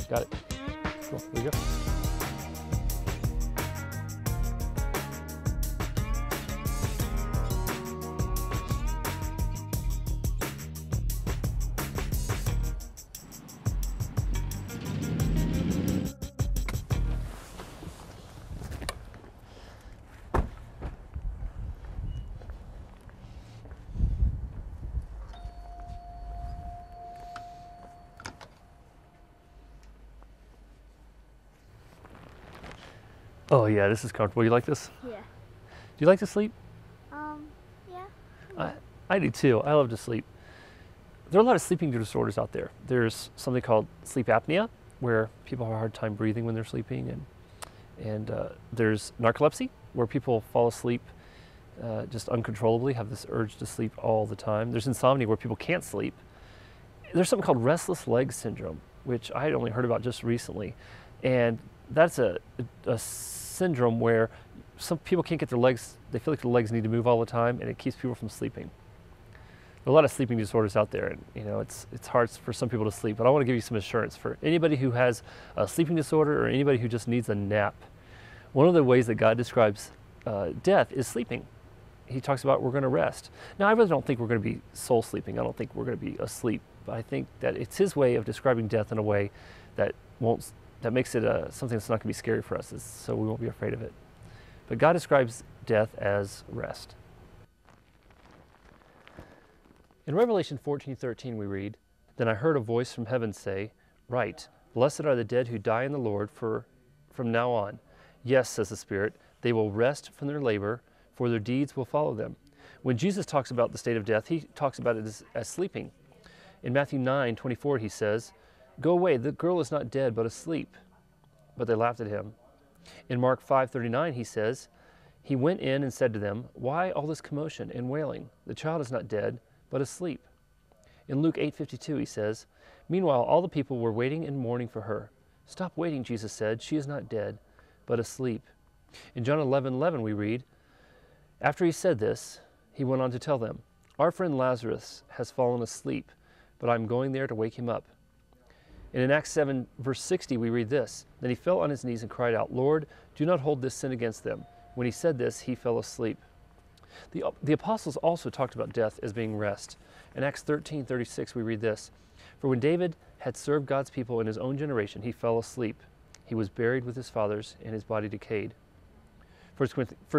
Got it. Cool. Here we go. Oh yeah, this is comfortable. You like this? Yeah. Do you like to sleep? Yeah. I do too. I love to sleep. There are a lot of sleeping disorders out there. There's something called sleep apnea, where people have a hard time breathing when they're sleeping, and there's narcolepsy, where people fall asleep just uncontrollably, have this urge to sleep all the time. There's insomnia, where people can't sleep. There's something called restless leg syndrome, which I had only heard about just recently, and that's a syndrome where some people can't get their legs, they feel like their legs need to move all the time, and it keeps people from sleeping. There are a lot of sleeping disorders out there, and it's hard for some people to sleep, but I want to give you some assurance for anybody who has a sleeping disorder or anybody who just needs a nap. One of the ways that God describes death is sleeping. He talks about we're going to rest. Now, I really don't think we're going to be soul sleeping. I don't think we're going to be asleep, but I think that it's his way of describing death in a way that makes it something that's not going to be scary for us, so we won't be afraid of it. But God describes death as rest. In Revelation 14:13 we read, "Then I heard a voice from heaven say, 'Write, blessed are the dead who die in the Lord from now on. Yes, says the Spirit, they will rest from their labor, for their deeds will follow them.'" When Jesus talks about the state of death, he talks about it as sleeping. In Matthew 9:24 he says, "Go away, the girl is not dead but asleep." But they laughed at him. In Mark 5:39 he says, "He went in and said to them, 'Why all this commotion and wailing? The child is not dead, but asleep.'" In Luke 8:52 he says, "Meanwhile all the people were waiting and mourning for her. 'Stop waiting,' Jesus said, 'she is not dead, but asleep.'" In John 11:11 we read, "After he said this, he went on to tell them, 'Our friend Lazarus has fallen asleep, but I'm going there to wake him up.'" And in Acts 7 verse 60 we read this, "Then he fell on his knees and cried out, 'Lord, do not hold this sin against them.' When he said this, he fell asleep." The apostles also talked about death as being rest. In Acts 13:36 we read this, "For when David had served God's people in his own generation, he fell asleep. He was buried with his fathers, and his body decayed." 1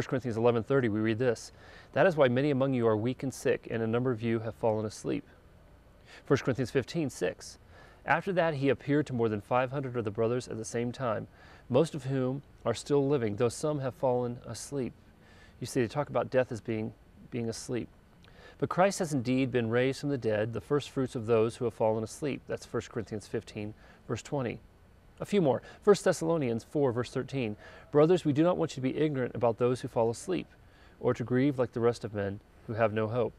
Corinthians 11:30 we read this, "That is why many among you are weak and sick, and a number of you have fallen asleep." 1 Corinthians 15:6, "After that he appeared to more than 500 of the brothers at the same time, most of whom are still living, though some have fallen asleep." You see, they talk about death as being asleep. "But Christ has indeed been raised from the dead, the first fruits of those who have fallen asleep." That's 1 Corinthians 15, verse 20. A few more. 1 Thessalonians 4, verse 13. "Brothers, we do not want you to be ignorant about those who fall asleep, or to grieve like the rest of men who have no hope.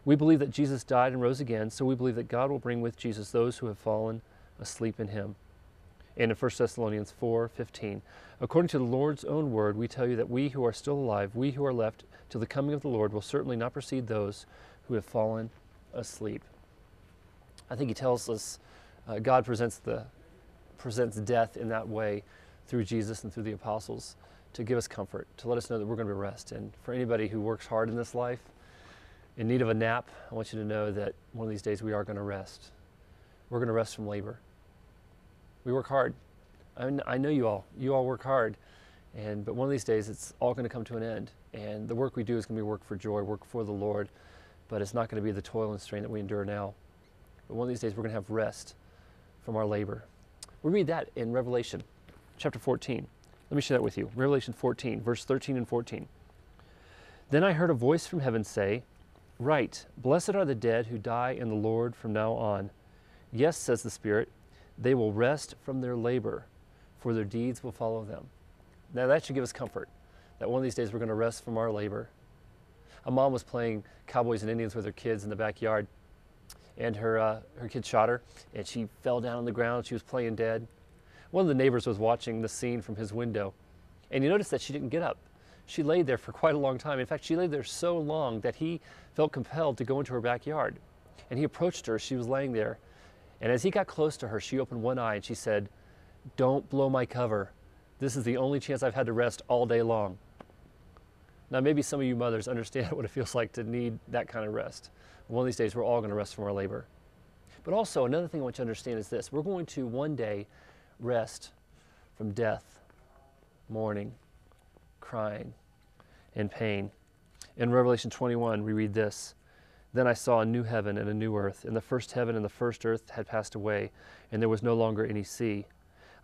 We believe that Jesus died and rose again, so we believe that God will bring with Jesus those who have fallen asleep in him." And in 1 Thessalonians 4:15, "According to the Lord's own word, we tell you that we who are still alive, we who are left till the coming of the Lord, will certainly not precede those who have fallen asleep." I think he tells us God presents death in that way through Jesus and through the apostles to give us comfort, to let us know that we're going to rest. And for anybody who works hard in this life, in need of a nap, I want you to know that one of these days we are going to rest. We're going to rest from labor. We work hard. I know you all work hard, but one of these days it's all going to come to an end, and the work we do is going to be work for joy, work for the Lord, but it's not going to be the toil and strain that we endure now. But one of these days we're going to have rest from our labor. We read that in Revelation chapter 14. Let me share that with you. Revelation 14, verse 13 and 14. "Then I heard a voice from heaven say, 'Write, blessed are the dead who die in the Lord from now on. Yes, says the Spirit, they will rest from their labor, for their deeds will follow them.'" Now that should give us comfort, that one of these days we're going to rest from our labor. A mom was playing cowboys and Indians with her kids in the backyard, and her kid shot her, and she fell down on the ground. She was playing dead. One of the neighbors was watching the scene from his window, and he noticed that she didn't get up. She laid there for quite a long time. In fact, she laid there so long that he felt compelled to go into her backyard. And he approached her. She was laying there, And as he got close to her, she opened one eye and she said, "Don't blow my cover. This is the only chance I've had to rest all day long." Now, maybe some of you mothers understand what it feels like to need that kind of rest. One of these days, we're all going to rest from our labor. But also, another thing I want you to understand is this. We're going to one day rest from death, mourning, crying, and pain. In Revelation 21, we read this. Then I saw a new heaven and a new earth, and the first heaven and the first earth had passed away, and there was no longer any sea.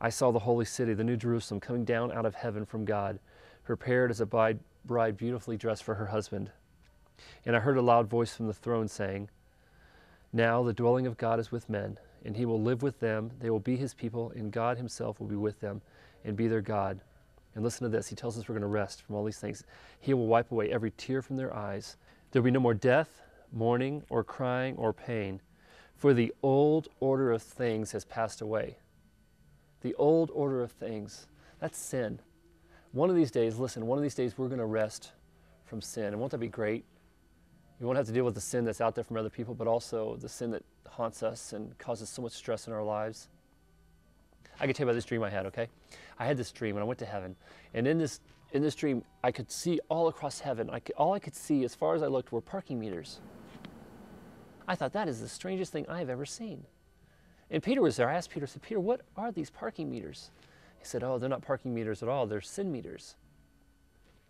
I saw the holy city, the new Jerusalem, coming down out of heaven from God, prepared as a bride beautifully dressed for her husband. And I heard a loud voice from the throne saying, "Now the dwelling of God is with men, and he will live with them. They will be his people, and God himself will be with them and be their God." And listen to this. He tells us we're going to rest from all these things. He will wipe away every tear from their eyes. There will be no more death, mourning, or crying, or pain, for the old order of things has passed away. The old order of things. That's sin. One of these days, listen, one of these days we're going to rest from sin. And won't that be great? You won't have to deal with the sin that's out there from other people, but also the sin that haunts us and causes so much stress in our lives. I can tell you about this dream I had, okay? I had this dream when I went to heaven. And in this dream, I could see all across heaven. All I could see as far as I looked were parking meters. I thought, that is the strangest thing I've ever seen. And Peter was there. I asked Peter, I said, "Peter, what are these parking meters?" He said, "Oh, they're not parking meters at all. They're sin meters."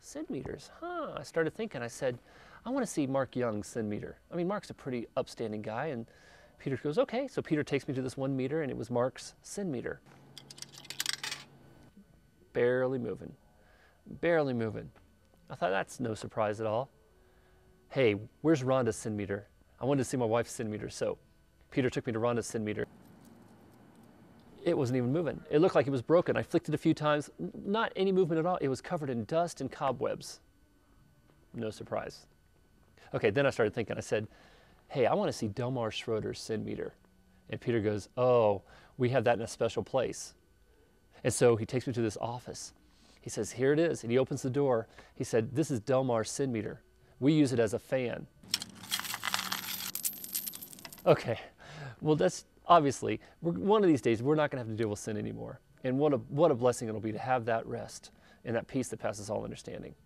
Sin meters, huh? I started thinking. I said, "I want to see Mark Young's sin meter." I mean, Mark's a pretty upstanding guy. And Peter goes, "Okay." So Peter takes me to this one meter, and it was Mark's sin meter. Barely moving. Barely moving. I thought, that's no surprise at all. Hey, where's Rhonda's sin meter? I wanted to see my wife's sin meter. So Peter took me to Rhonda's sin meter. It wasn't even moving. It looked like it was broken. I flicked it a few times. Not any movement at all. It was covered in dust and cobwebs. No surprise. Okay, then I started thinking. I said, "Hey, I want to see Delmar Schroeder's sin meter." And Peter goes, "Oh, we have that in a special place." And so he takes me to this office. He says, "Here it is." And he opens the door. He said, "This is Delmar's sin meter. We use it as a fan." Okay, well, that's obviously, one of these days, we're not going to have to deal with sin anymore. And what a blessing it'll be to have that rest and that peace that passes all understanding.